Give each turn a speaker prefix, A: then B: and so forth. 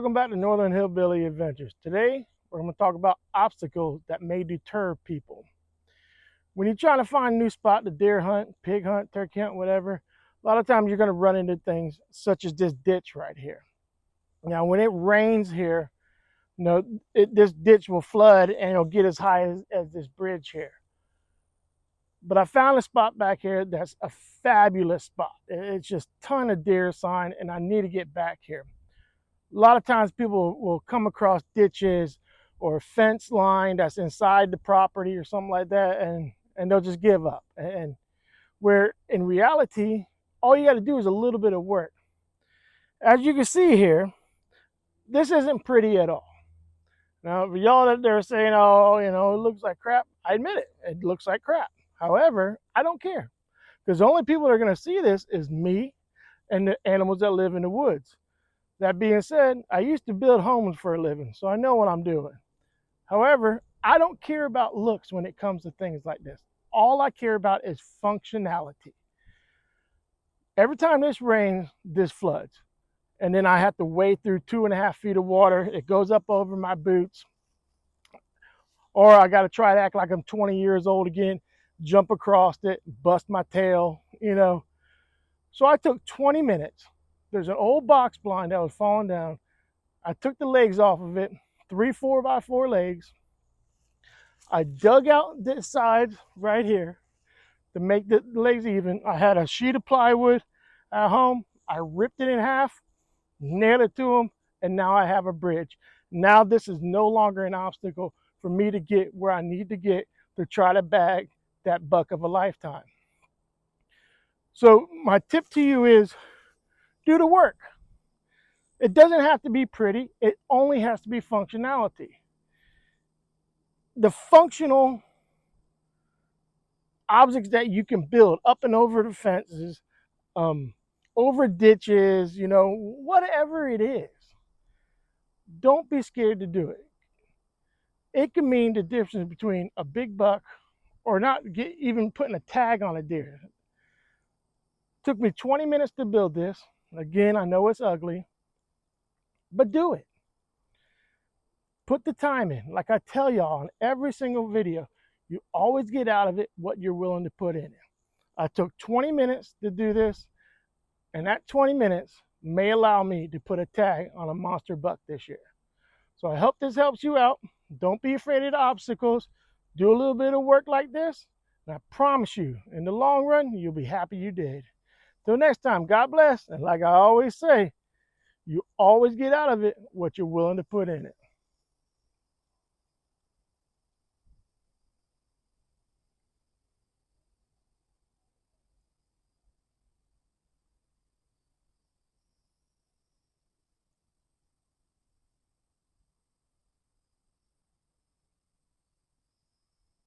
A: Welcome back to Northern Hillbilly Adventures. Today, we're going to talk about obstacles that may deter people. When you're trying to find a new spot to deer hunt, pig hunt, turkey hunt, whatever, a lot of times you're going to run into things such as this ditch right here. Now, when it rains here, this ditch will flood and it'll get as high as this bridge here. But I found a spot back here that's a fabulous spot. It's just a ton of deer sign, and I need to get back here. A lot of times people will come across ditches or a fence line that's inside the property or something like that, and they'll just give up. And where in reality, all you got to do is a little bit of work. As you can see here, this isn't pretty at all. Now, for y'all that they're saying, oh, it looks like crap, I admit it, it looks like crap. However, I don't care, because the only people that are going to see this is me and the animals that live in the woods. That being said, I used to build homes for a living, so I know what I'm doing. However, I don't care about looks when it comes to things like this. All I care about is functionality. Every time this rains, this floods. And then I have to wade through 2.5 feet of water. It goes up over my boots. Or I got to try to act like I'm 20 years old again, jump across it, bust my tail, So I took 20 minutes. There's an old box blind that was falling down. I took the legs off of it, 3 4x4 legs. I dug out this side right here to make the legs even. I had a sheet of plywood at home. I ripped it in half, nailed it to them, and now I have a bridge. Now this is no longer an obstacle for me to get where I need to get to try to bag that buck of a lifetime. So my tip to you is do the work. It doesn't have to be pretty. It only has to be functionality. The functional objects that you can build up and over the fences, over ditches, whatever it is, don't be scared to do it. It can mean the difference between a big buck or not even putting a tag on a deer. It took me 20 minutes to build this. Again, I know it's ugly, but do it. Put the time in. Like I tell y'all in every single video, you always get out of it what you're willing to put in it. I took 20 minutes to do this, and that 20 minutes may allow me to put a tag on a monster buck this year. So I hope this helps you out. Don't be afraid of the obstacles. Do a little bit of work like this, and I promise you, in the long run, you'll be happy you did. Till next time, God bless. And like I always say, you always get out of it what you're willing to put in it.